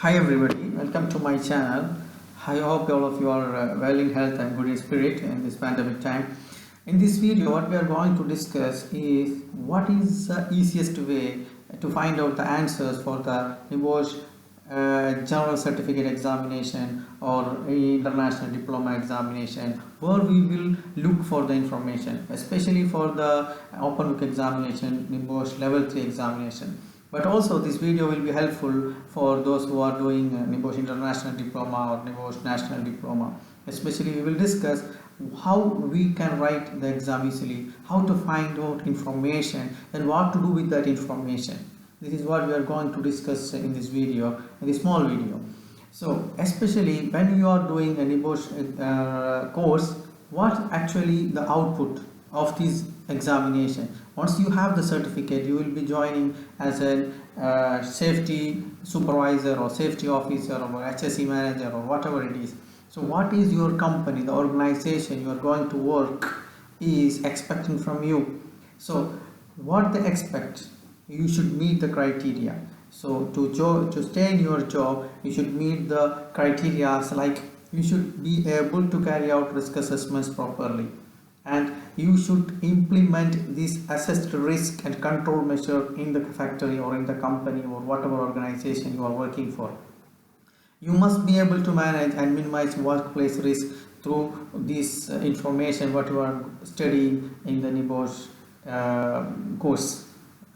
Hi everybody, welcome to my channel. I hope all of you are well in health and good in spirit in this pandemic time. In this video, what we are going to discuss is what is the easiest way to find out the answers for the Nebosh general certificate examination or international diploma examination, where we will look for the information, especially for the open book examination, Nebosh level 3 examination. But also this video will be helpful for those who are doing Nebosh International Diploma or Nebosh National Diploma. Especially we will discuss how we can write the exam easily, how to find out information and what to do with that information. This is what we are going to discuss in this video, in this small video. So especially when you are doing a Nebosh course, what actually the output of this examination. Once you have the certificate, you will be joining as a safety supervisor or safety officer or HSE manager or whatever it is. So what is your company, the organization you are going to work is expecting from you? So what they expect, you should meet the criteria. So to stay in your job, you should meet the criteria, like you should be able to carry out risk assessments properly, and you should implement this assessed risk and control measure in the factory or in the company or whatever organization you are working for. You must be able to manage and minimize workplace risk through this information what you are studying in the Nebosh course.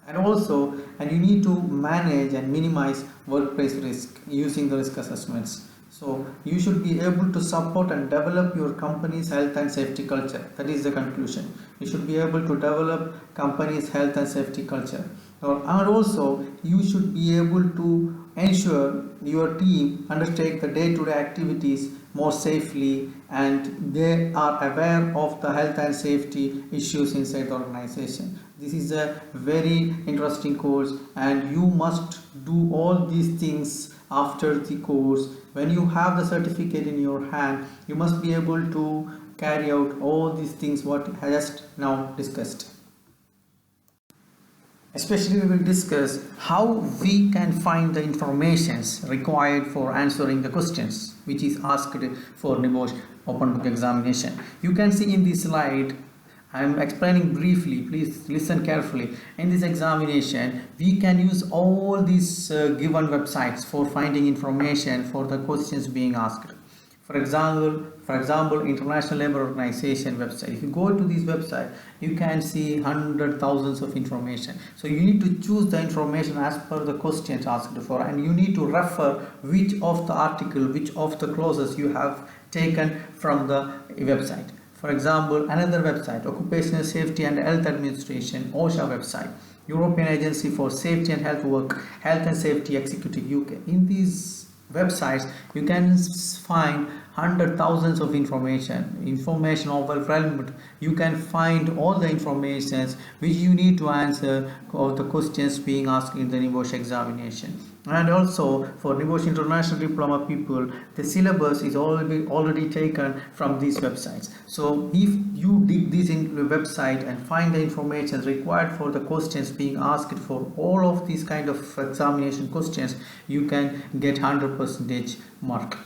And you need to manage and minimize workplace risk using the risk assessments. So you should be able to support and develop your company's health and safety culture. That is the conclusion. You should be able to develop company's health and safety culture. And also you should be able to ensure your team undertake the day-to-day activities more safely and they are aware of the health and safety issues inside the organization. This is a very interesting course and you must do all these things after the course. When you have the certificate in your hand, you must be able to carry out all these things what I just now discussed. Especially we will discuss how we can find the informations required for answering the questions which is asked for Nebosh open book examination. You can see in this slide, I am explaining briefly, please listen carefully. In this examination, we can use all these given websites for finding information for the questions being asked. For example, International Labour Organization website. If you go to this website, you can see hundreds, thousands of information. So you need to choose the information as per the questions asked for, and you need to refer which of the article, which of the clauses you have taken from the website. For example, another website, Occupational Safety and Health Administration, OSHA website, European Agency for Safety and Health Work, Health and Safety Executive UK. In these websites, you can find thousands of information overwhelmed. You can find all the informations which you need to answer of the questions being asked in the Nebosh examination. And also for Nebosh International Diploma people, the syllabus is already taken from these websites. So if you dig this in the website and find the information required for the questions being asked for all of these kind of examination questions, you can get 100% mark.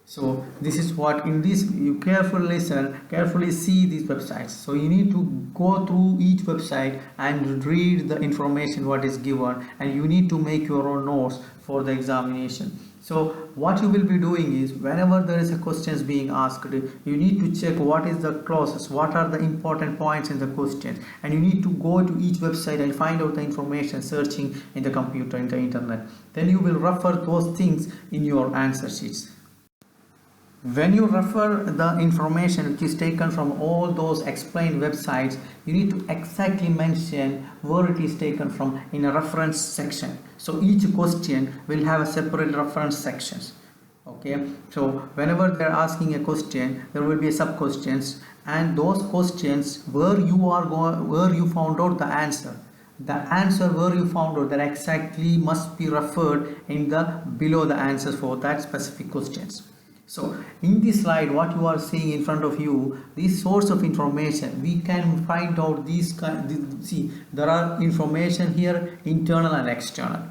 So this is what in this you carefully listen, carefully see these websites. So you need to go through each website and read the information what is given, and you need to make your own notes for the examination. So what you will be doing is, whenever there is a questions being asked, you need to check what is the clauses, what are the important points in the questions, and you need to go to each website and find out the information searching in the computer, in the internet. Then you will refer those things in your answer sheets. When you refer the information which is taken from all those explained websites, you need to exactly mention where it is taken from in a reference section. So each question will have a separate reference sections. Okay, so whenever they're asking a question, there will be sub questions, and those questions where you found out the answer. The answer where you found out that exactly must be referred in the below the answers for that specific questions. So in this slide, what you are seeing in front of you, this source of information, we can find out these see there are information here, internal and external.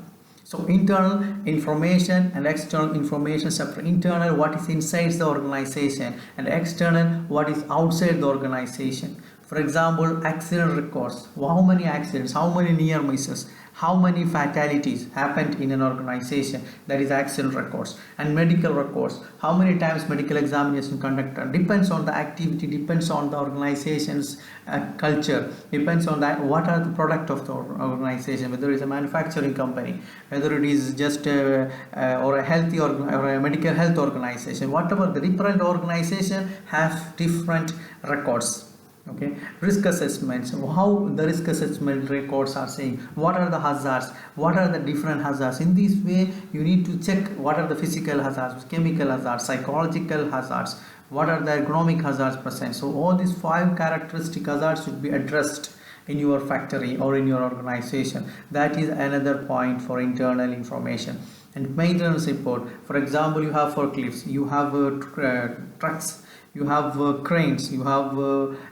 So internal information and external information separate. Internal, what is inside the organization, and external, what is outside the organization. For example, accident records. How many accidents, how many near misses, how many fatalities happened in an organization, that is accident records. And medical records, how many times medical examination conducted, depends on the activity, depends on the organization's culture, depends on that what are the product of the organization, whether it's a manufacturing company, whether it is just or a healthy or a medical health organization, whatever the different organization have different records. Okay, risk assessments, how the risk assessment records are saying what are the hazards, what are the different hazards. In this way you need to check what are the physical hazards, chemical hazards, psychological hazards, what are the ergonomic hazards present. So all these 5 characteristic hazards should be addressed in your factory or in your organization. That is another point for internal information. And maintenance report, for example, you have forklifts, you have trucks, you have cranes, you have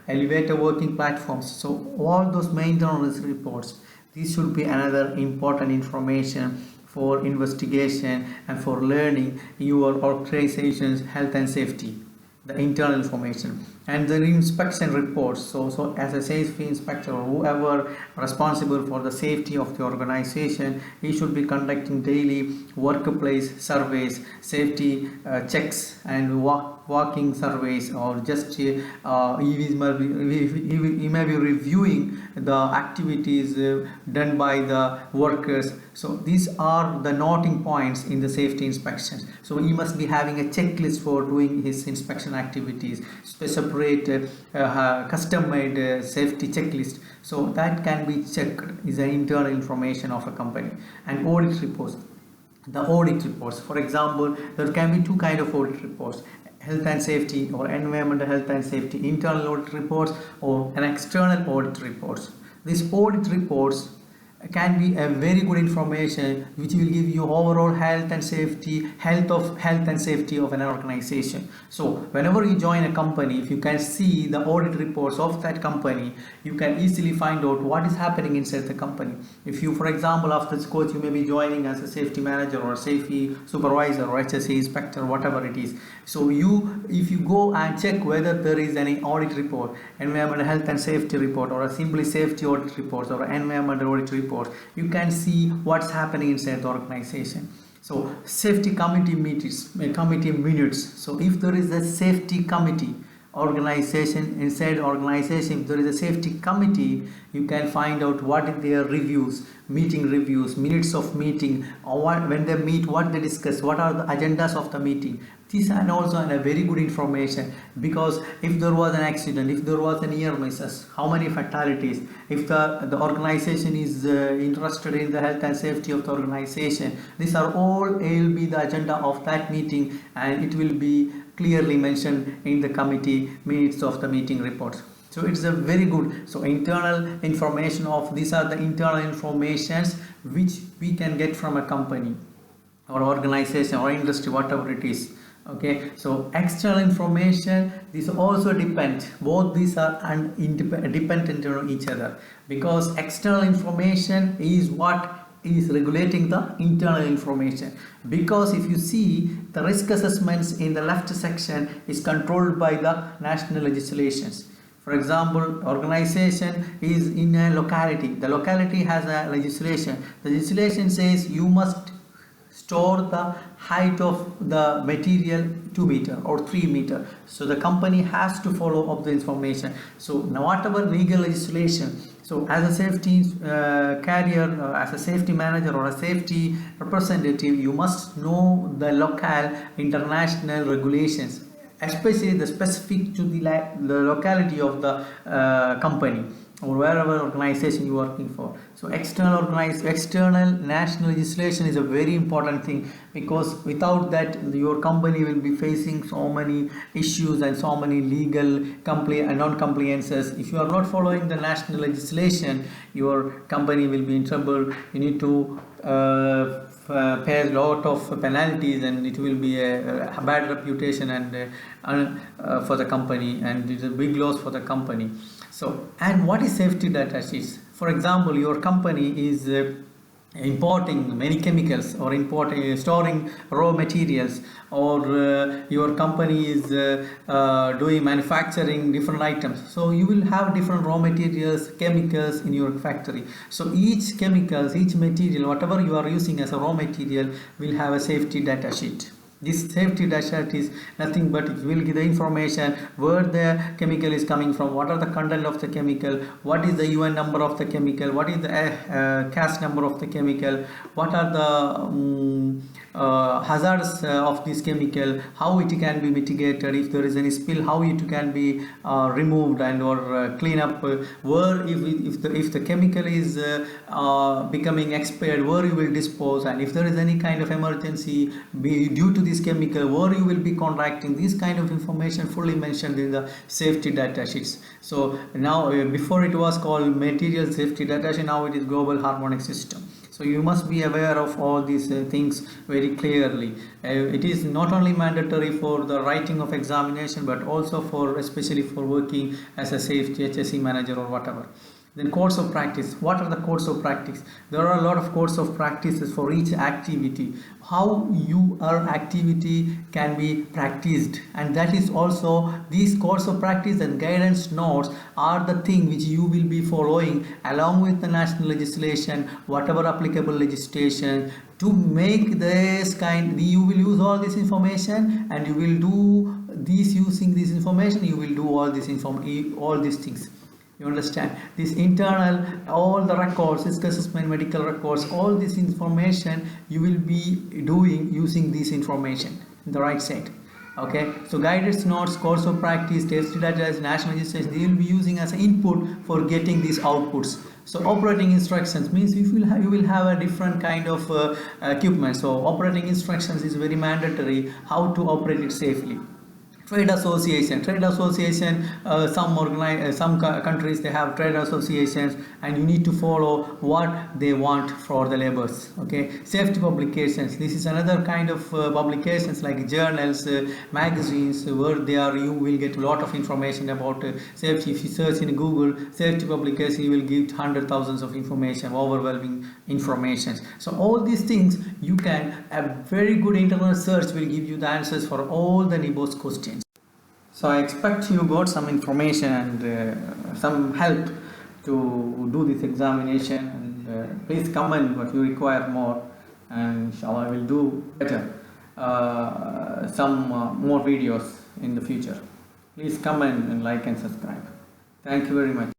elevator working platforms. So all those maintenance reports, these should be another important information for investigation and for learning your organization's health and safety, the internal information. And the inspection reports, so as a safety inspector or whoever responsible for the safety of the organization, he should be conducting daily workplace surveys, safety checks, and walking surveys, or just he may be reviewing the activities done by the workers. So these are the noting points in the safety inspections. So he must be having a checklist for doing his inspection activities, separate custom-made safety checklist. So that can be checked, is an internal information of a company. And audit reports, the audit reports, for example, there can be 2 kinds of audit reports: health and safety or environmental health and safety internal audit reports, or an external audit reports. These audit reports can be a very good information which will give you overall health and safety of an organization. So whenever you join a company, if you can see the audit reports of that company, you can easily find out what is happening inside the company. If you, for example, after this course, you may be joining as a safety manager or safety supervisor or HSE inspector, whatever it is. So if you go and check whether there is any audit report, environmental health and safety report, or a simply safety audit reports, or environmental audit report, you can see what's happening inside the organization. So safety committee minutes. So if there is a safety committee organization, inside organization, if there is a safety committee, you can find out what are their reviews, meeting reviews, minutes of meeting, or when they meet, what they discuss, what are the agendas of the meeting. This and also a very good information, because if there was an accident, if there was a near misses, how many fatalities, if the organization is interested in the health and safety of the organization, these are all will be the agenda of that meeting, and it will be clearly mentioned in the committee minutes of the meeting reports. So it's a very good, so internal information of, these are the internal informations which we can get from a company or organization or industry, whatever it is. Okay, so external information, these also depend, both these are dependent on each other, because external information is what is regulating the internal information. Because if you see, the risk assessments in the left section is controlled by the national legislations. For example, organization is in a locality, the locality has a legislation. The legislation says you must store the height of the material 2 meter or 3 meter. So the company has to follow up the information. So now whatever legal legislation, so as a safety carrier, as a safety manager or a safety representative, you must know the local international regulations, especially the specific to the locality of the company or wherever organization you are working for. So external national legislation is a very important thing, because without that your company will be facing so many issues and so many legal non-compliances. If you are not following the national legislation, your company will be in trouble. You need to pay a lot of penalties, and it will be a bad reputation and for the company, and it's a big loss for the company. So, and what is safety data sheets? For example, your company is importing many chemicals or importing storing raw materials, or your company is doing manufacturing different items, so you will have different raw materials, chemicals in your factory. So each chemicals, each material, whatever you are using as a raw material, will have a safety data sheet. This safety data is nothing but it will give the information where the chemical is coming from, what are the content of the chemical, what is the UN number of the chemical, what is the CAS number of the chemical, what are the hazards of this chemical, how it can be mitigated, if there is any spill, how it can be removed and or clean up, where if the chemical is becoming expired, where you will dispose, and if there is any kind of emergency due to this chemical, where you will be contacting. This kind of information fully mentioned in the safety data sheets. So now before it was called material safety data sheet, now it is global harmonic system. So you must be aware of all these things very clearly. It is not only mandatory for the writing of examination, but also for especially for working as a safety HSE manager or whatever. Then course of practice. What are the course of practice? There are a lot of course of practices for each activity. How your activity can be practiced, and that is also these course of practice and guidance notes are the thing which you will be following along with the national legislation, whatever applicable legislation, to make this kind. You will use all this information and you will do this. Using this information, you will do all these things. You understand? This internal, all the records, risk assessment, medical records, all this information you will be doing using this information in the right side. Okay, so guidance notes, course of practice, test data, national legislation, they will be using as an input for getting these outputs. So operating instructions means you will have a different kind of equipment. So operating instructions is very mandatory, how to operate it safely. Trade association, some countries they have trade associations, and you need to follow what they want for the labors. Okay, safety publications, this is another kind of publications like journals, magazines, where you will get a lot of information about safety. If you search in Google safety publication, you will get hundred thousands of information, overwhelming information. So all these things you can, a very good internet search will give you the answers for all the Nebosh questions. So I expect you got some information and some help to do this examination, and please comment what you require more, and inshallah I will do better some more videos in the future. Please comment and like and subscribe. Thank you very much.